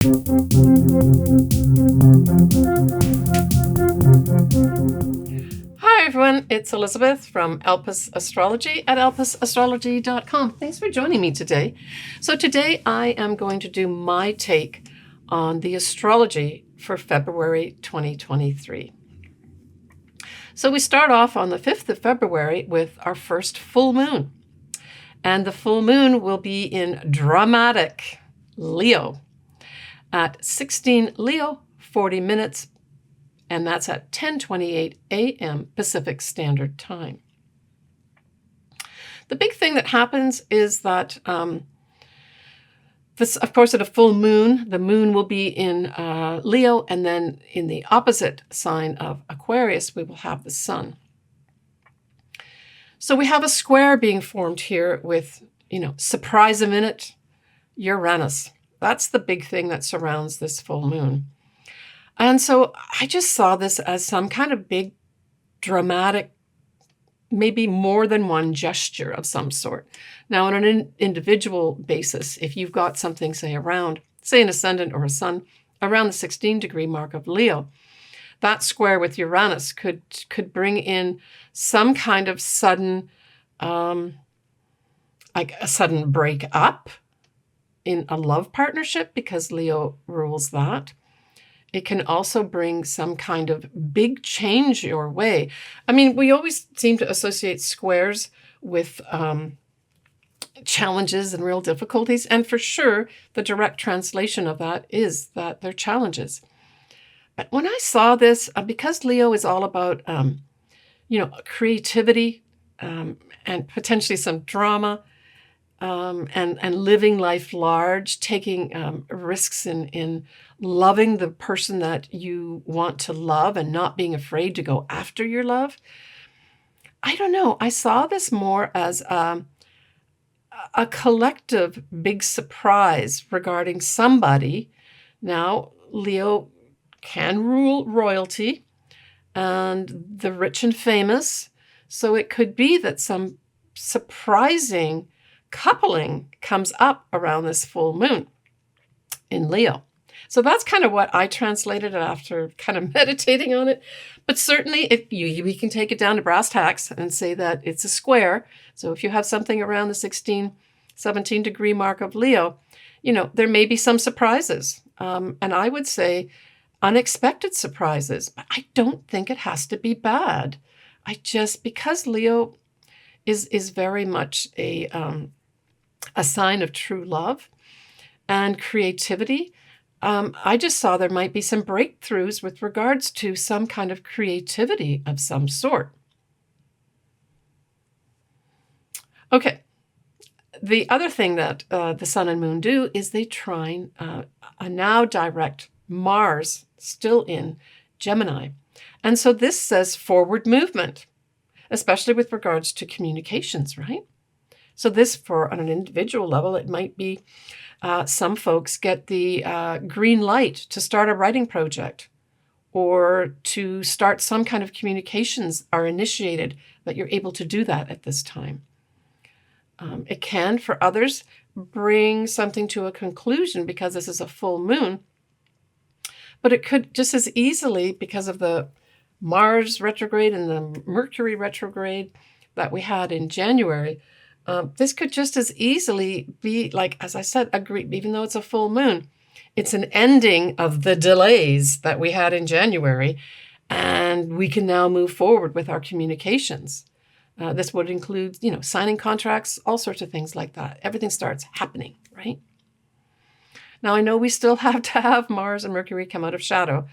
Hi everyone, it's Elizabeth from Elpis Astrology at elpisastrology.com. Thanks for joining me today. So today I am going to do my take on the astrology for February 2023. So we start off on the 5th of February with our first full moon. And the full moon will be in dramatic Leo at 16 Leo, 40 minutes, and that's at 10:28 a.m. Pacific Standard Time. The big thing that happens is that this, of course, at a full moon, the moon will be in Leo, and then in the opposite sign of Aquarius, we will have the sun. So we have a square being formed here with, surprise a minute, Uranus. That's the big thing that surrounds this full moon. And so I just saw this as some kind of big, dramatic, maybe more than one gesture of some sort. Now, on an individual basis, if you've got something, say, around, say, an ascendant or a sun, around the 16-degree mark of Leo, that square with Uranus could bring in some kind of sudden, like a sudden break up in a love partnership, because Leo rules that. It can also bring some kind of big change your way. I mean, we always seem to associate squares with challenges and real difficulties. And for sure, the direct translation of that is that they're challenges. But when I saw this, because Leo is all about, creativity and potentially some drama, and living life large, taking risks in loving the person that you want to love and not being afraid to go after your love. I don't know. I saw this more as a collective big surprise regarding somebody. Now, Leo can rule royalty and the rich and famous. So it could be that some surprising coupling comes up around this full moon in Leo. So that's kind of what I translated after kind of meditating on it. But certainly we can take it down to brass tacks and say that it's a square. So if you have something around the 16, 17-degree mark of Leo, there may be some surprises. And I would say unexpected surprises. But I don't think it has to be bad. Because Leo is very much a sign of true love and creativity. I just saw there might be some breakthroughs with regards to some kind of creativity of some sort. Okay. The other thing that the sun and moon do is they trine a now direct Mars, still in Gemini. And so this says forward movement, especially with regards to communications, right? So this, on an individual level, it might be some folks get the green light to start a writing project or to start some kind of communications are initiated, that you're able to do that at this time. It can, for others, bring something to a conclusion because this is a full moon. But it could just as easily, because of the Mars retrograde and the Mercury retrograde that we had in January, this could just as easily be, like, as I said, even though it's a full moon, it's an ending of the delays that we had in January, and we can now move forward with our communications. This would include, signing contracts, all sorts of things like that. Everything starts happening, right? Now, I know we still have to have Mars and Mercury come out of shadow,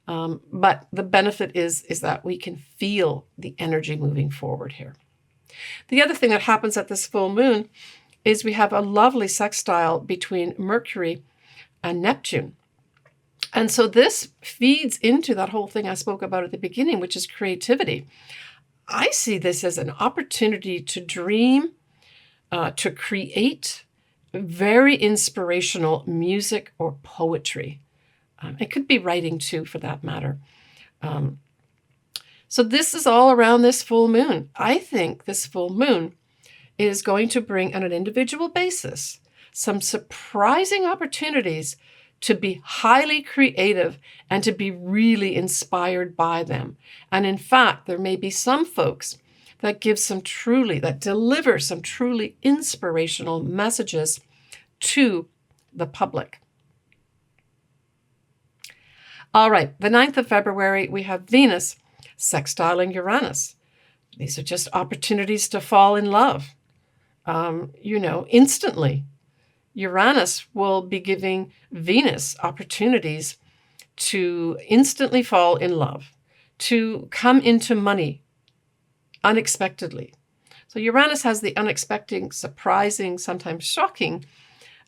but the benefit is that we can feel the energy moving forward here. The other thing that happens at this full moon is we have a lovely sextile between Mercury and Neptune. And so this feeds into that whole thing I spoke about at the beginning, which is creativity. I see this as an opportunity to dream, to create very inspirational music or poetry. It could be writing too, for that matter. So this is all around this full moon. I think this full moon is going to bring, on an individual basis, some surprising opportunities to be highly creative and to be really inspired by them. And in fact, there may be some folks that deliver some truly inspirational messages to the public. All right, the 9th of February, we have Venus sextiling Uranus. These are just opportunities to fall in love, instantly. Uranus will be giving Venus opportunities to instantly fall in love, to come into money unexpectedly. So Uranus has the unexpected, surprising, sometimes shocking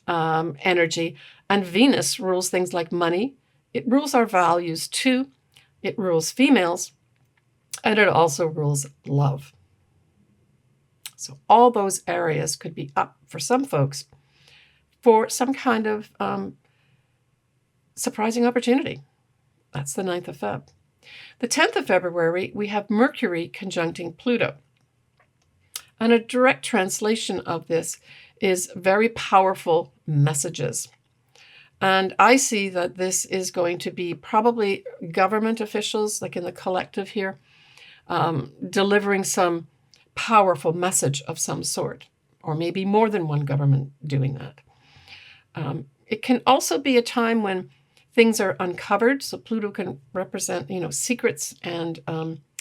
energy, and Venus rules things like money. It rules our values too. It rules females, and it also rules love. So all those areas could be up for some folks for some kind of surprising opportunity. That's the 9th of Feb. The 10th of February, we have Mercury conjuncting Pluto. And a direct translation of this is very powerful messages. And I see that this is going to be probably government officials, like in the collective here, delivering some powerful message of some sort, or maybe more than one government doing that. It can also be a time when things are uncovered. So Pluto can represent, secrets and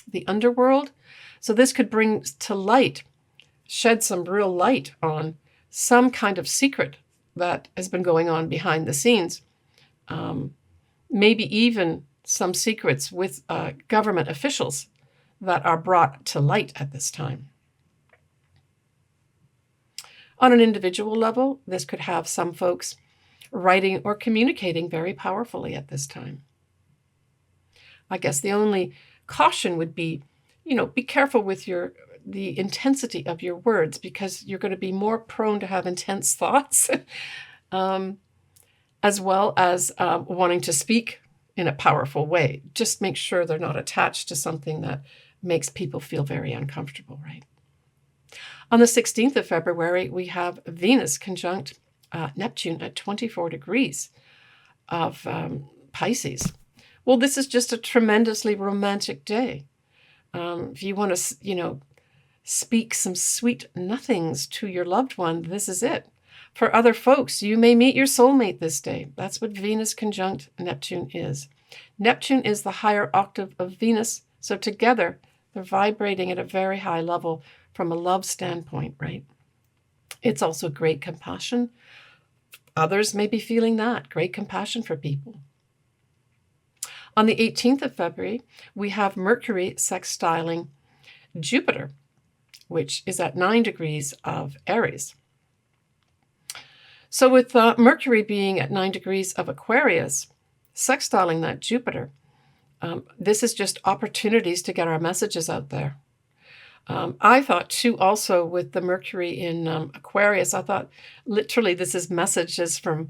the underworld. So this could bring to light, shed some real light on some kind of secret that has been going on behind the scenes. Maybe even some secrets with government officials that are brought to light at this time. On an individual level, this could have some folks writing or communicating very powerfully at this time. I guess the only caution would be, be careful with the intensity of your words, because you're going to be more prone to have intense thoughts, as well as wanting to speak in a powerful way. Just make sure they're not attached to something that makes people feel very uncomfortable, right? On the 16th of February, we have Venus conjunct Neptune at 24 degrees of Pisces. Well, this is just a tremendously romantic day. If you want to, speak some sweet nothings to your loved one, this is it. For other folks, you may meet your soulmate this day. That's what Venus conjunct Neptune is. Neptune is the higher octave of Venus, so together they're vibrating at a very high level from a love standpoint, right? It's also great compassion. Others may be feeling that, great compassion for people. On the 18th of February, we have Mercury sextiling Jupiter, which is at 9 degrees of Aries. So with Mercury being at 9 degrees of Aquarius, sextiling that Jupiter, this is just opportunities to get our messages out there. I thought too, also with the Mercury in Aquarius, I thought literally this is messages from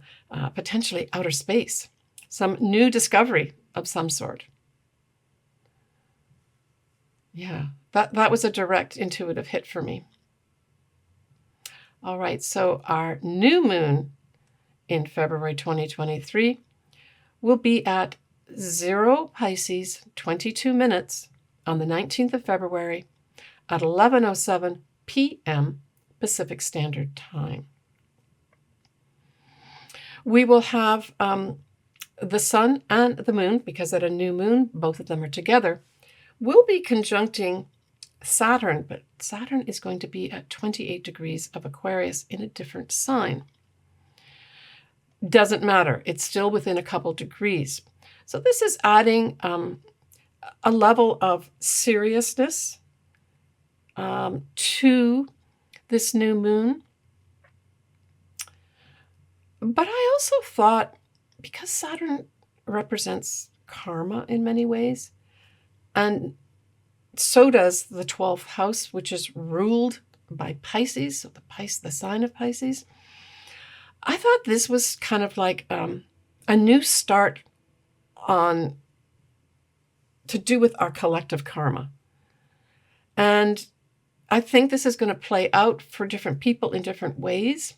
potentially outer space, some new discovery of some sort. Yeah, that was a direct intuitive hit for me. All right, so our new moon in February 2023 will be at 0 Pisces, 22 minutes on the 19th of February at 11:07 p.m. Pacific Standard Time. We will have the sun and the moon, because at a new moon, both of them are together, will be conjuncting Saturn, but Saturn is going to be at 28 degrees of Aquarius in a different sign. Doesn't matter. It's still within a couple degrees. So this is adding a level of seriousness to this new moon. But I also thought, because Saturn represents karma in many ways, and so does the 12th house, which is ruled by Pisces, so the sign of Pisces, I thought this was kind of like a new start to do with our collective karma. And I think this is going to play out for different people in different ways,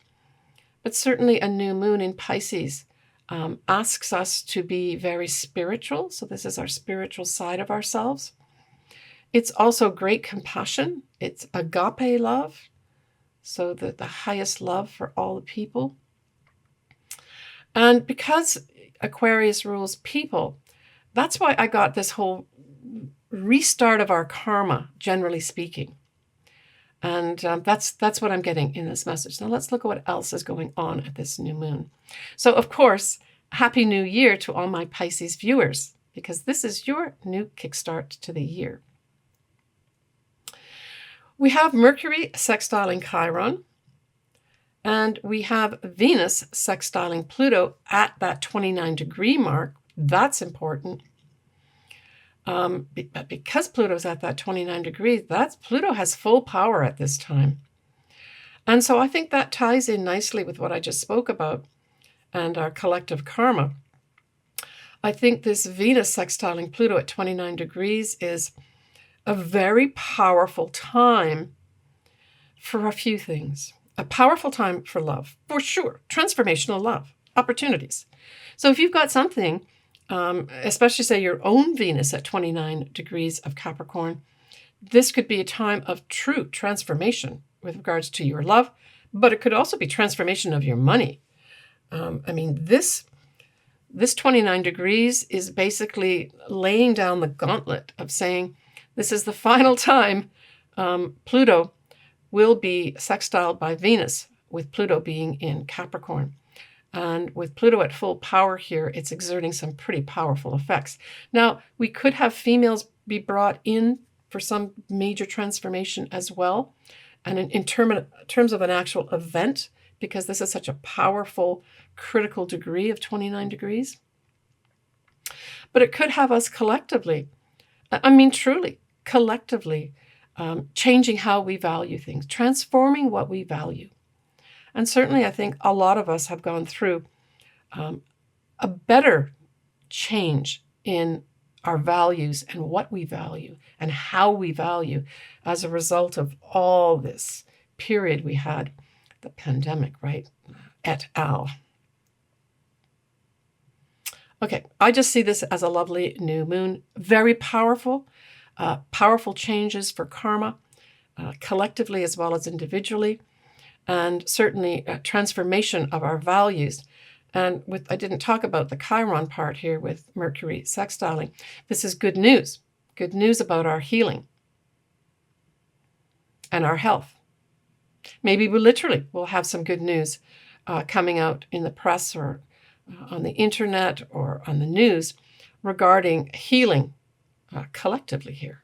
but certainly a new moon in Pisces asks us to be very spiritual. So this is our spiritual side of ourselves. It's also great compassion. It's agape love. So the highest love for all the people. And because Aquarius rules people, that's why I got this whole restart of our karma, generally speaking. And that's what I'm getting in this message. Now let's look at what else is going on at this new moon. So, of course, Happy New Year to all my Pisces viewers, because this is your new kickstart to the year. We have Mercury sextiling Chiron, and we have Venus sextiling Pluto at that 29-degree mark. That's important. But because Pluto's at that 29 degrees, Pluto has full power at this time. And so I think that ties in nicely with what I just spoke about and our collective karma. I think this Venus sextiling Pluto at 29 degrees is a very powerful time for a few things. A powerful time for love, for sure. Transformational love, opportunities. So if you've got something, especially say your own Venus at 29 degrees of Capricorn, this could be a time of true transformation with regards to your love, but it could also be transformation of your money. This 29 degrees is basically laying down the gauntlet of saying this is the final time Pluto will be sextiled by Venus, with Pluto being in Capricorn. And with Pluto at full power here, it's exerting some pretty powerful effects. Now, we could have females be brought in for some major transformation as well, and in terms of an actual event, because this is such a powerful, critical degree of 29 degrees. But it could have us collectively, truly, collectively, changing how we value things, transforming what we value. And certainly I think a lot of us have gone through a better change in our values and what we value and how we value as a result of all this period we had, the pandemic, right? Et al. Okay, I just see this as a lovely new moon, very powerful, powerful changes for karma, collectively as well as individually. And certainly a transformation of our values. And I didn't talk about the Chiron part here with Mercury sextiling. This is good news about our healing and our health. Maybe we'll have some good news coming out in the press or on the internet or on the news regarding healing collectively here.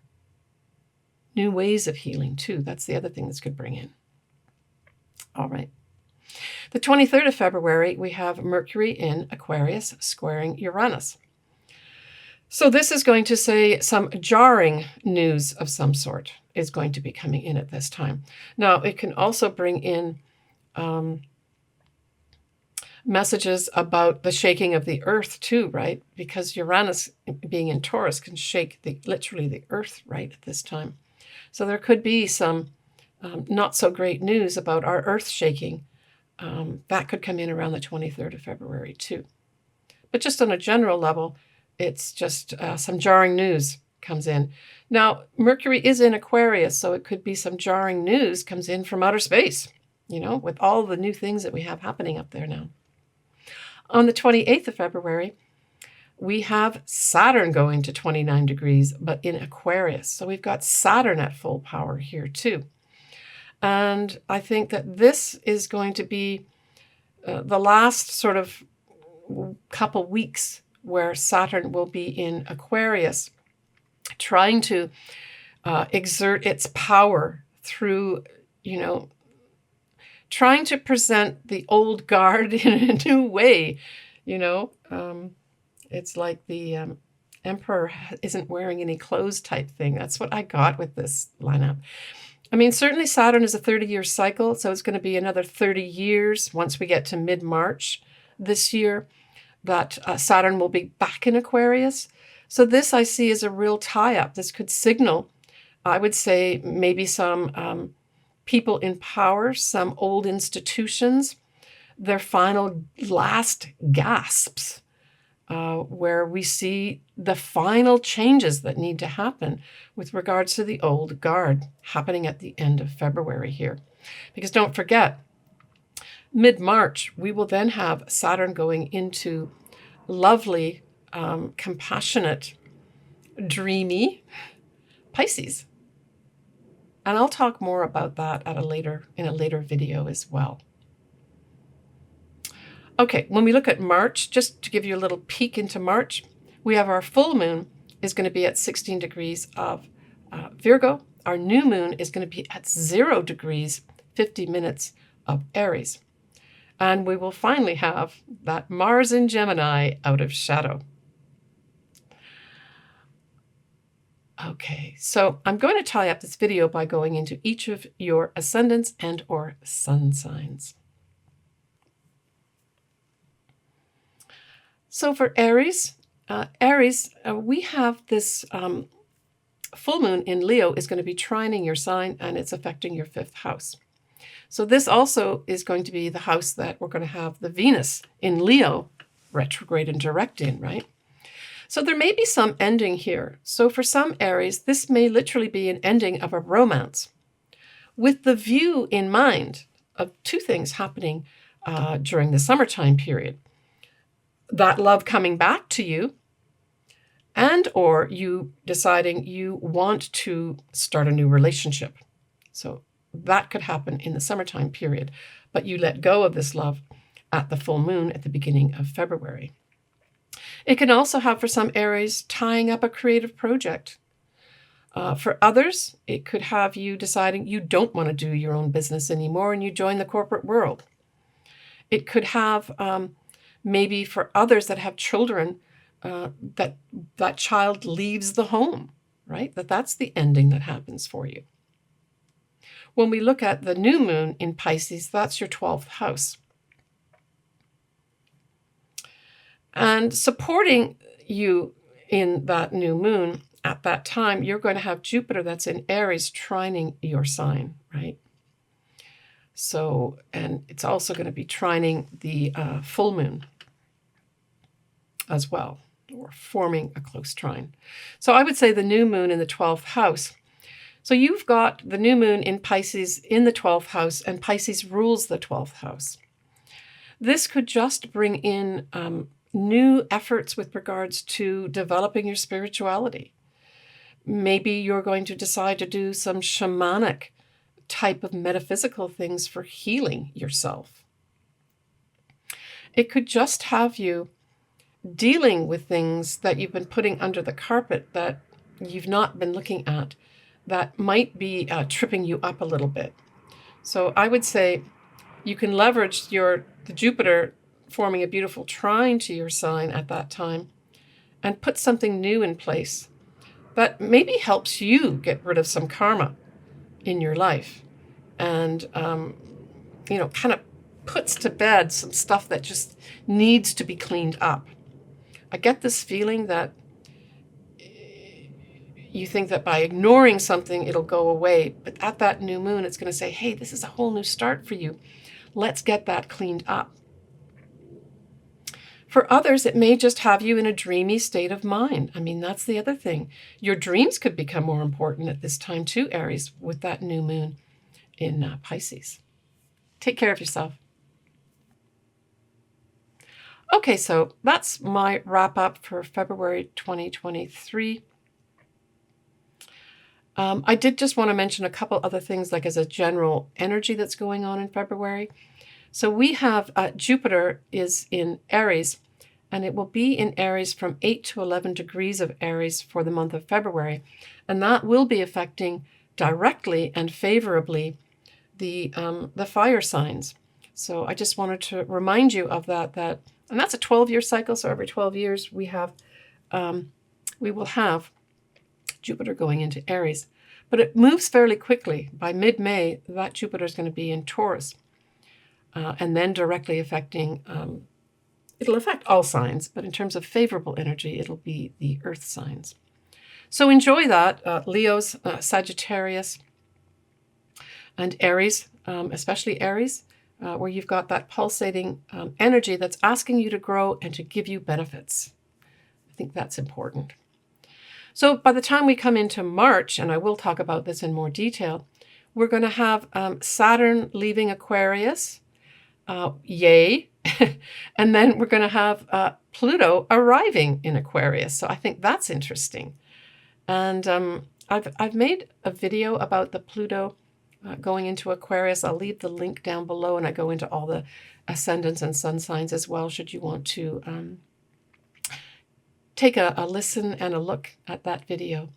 New ways of healing too. That's the other thing this could bring in. All right. The 23rd of February, we have Mercury in Aquarius squaring Uranus. So this is going to say some jarring news of some sort is going to be coming in at this time. Now, it can also bring in messages about the shaking of the earth too, right? Because Uranus being in Taurus can shake literally the earth right at this time. So there could be some not so great news about our earth shaking. That could come in around the 23rd of February too. But just on a general level, it's just some jarring news comes in. Now, Mercury is in Aquarius, so it could be some jarring news comes in from outer space, with all the new things that we have happening up there now. On the 28th of February, we have Saturn going to 29 degrees, but in Aquarius. So we've got Saturn at full power here too. And I think that this is going to be the last sort of couple weeks where Saturn will be in Aquarius, trying to exert its power through, trying to present the old guard in a new way. It's like the emperor isn't wearing any clothes type thing. That's what I got with this lineup. Certainly Saturn is a 30-year cycle, so it's going to be another 30 years once we get to mid-March this year that Saturn will be back in Aquarius. So this I see as a real tie-up. This could signal, I would say, maybe some people in power, some old institutions their final last gasps, where we see the final changes that need to happen with regards to the old guard happening at the end of February here. Because don't forget, mid-March, we will then have Saturn going into lovely, compassionate, dreamy Pisces. And I'll talk more about that in a later video as well. Okay, when we look at March, just to give you a little peek into March, we have our full moon is going to be at 16 degrees of Virgo. Our new moon is going to be at 0 degrees, 50 minutes of Aries. And we will finally have that Mars in Gemini out of shadow. Okay, so I'm going to tie up this video by going into each of your ascendants and or sun signs. So for Aries, we have this full moon in Leo is going to be trining your sign, and it's affecting your 5th house. So this also is going to be the house that we're going to have the Venus in Leo retrograde and direct in, right? So there may be some ending here. So for some Aries, this may literally be an ending of a romance with the view in mind of 2 things happening during the summertime period. That love coming back to you, and or you deciding you want to start a new relationship. So that could happen in the summertime period, but you let go of this love at the full moon at the beginning of February. It can also have, for some Aries, tying up a creative project. For others, it could have you deciding you don't want to do your own business anymore and you join the corporate world. It could have maybe for others that have children, that child leaves the home, right? That's the ending that happens for you. When we look at the new moon in Pisces, that's your 12th house. And supporting you in that new moon at that time, you're going to have Jupiter that's in Aries trining your sign, right? So, and it's also going to be trining the full moon as well, or forming a close trine. So I would say the new moon in the 12th house. So you've got the new moon in Pisces in the 12th house, and Pisces rules the 12th house. This could just bring in new efforts with regards to developing your spirituality. Maybe you're going to decide to do some shamanic type of metaphysical things for healing yourself. It could just have you dealing with things that you've been putting under the carpet that you've not been looking at, that might be tripping you up a little bit. So I would say you can leverage the Jupiter forming a beautiful trine to your sign at that time and put something new in place that maybe helps you get rid of some karma in your life and, kind of puts to bed some stuff that just needs to be cleaned up. I get this feeling that you think that by ignoring something, it'll go away. But at that new moon, it's going to say, hey, this is a whole new start for you. Let's get that cleaned up. For others, it may just have you in a dreamy state of mind. I mean, that's the other thing. Your dreams could become more important at this time too, Aries, with that new moon in Pisces. Take care of yourself. Okay, so that's my wrap up for February 2023. I did just want to mention a couple other things, like as a general energy that's going on in February. So we have Jupiter is in Aries, and it will be in Aries from 8 to 11 degrees of Aries for the month of February. And that will be affecting directly and favorably the fire signs. So I just wanted to remind you of that, and that's a 12-year cycle. So every 12 years we will have Jupiter going into Aries. But it moves fairly quickly. By mid-May, that Jupiter is going to be in Taurus. And then directly affecting, it'll affect all signs, but in terms of favorable energy, it'll be the earth signs. So enjoy that, Leos, Sagittarius, and Aries, especially Aries. where you've got that pulsating energy that's asking you to grow and to give you benefits. I think that's important. So by the time we come into March, and I will talk about this in more detail, we're going to have Saturn leaving Aquarius. Yay. And then we're going to have Pluto arriving in Aquarius. So I think that's interesting. And I've made a video about the Pluto going into Aquarius. I'll leave the link down below, and I go into all the ascendants and sun signs as well, should you want to take a listen and a look at that video.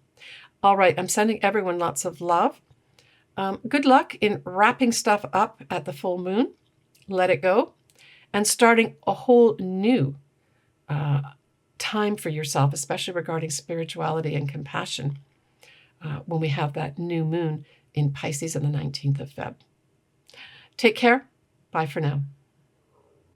All right, I'm sending everyone lots of love. Good luck in wrapping stuff up at the full moon. Let it go. And starting a whole new time for yourself, especially regarding spirituality and compassion, when we have that new moon in Pisces on the 19th of Feb. Take care. Bye for now.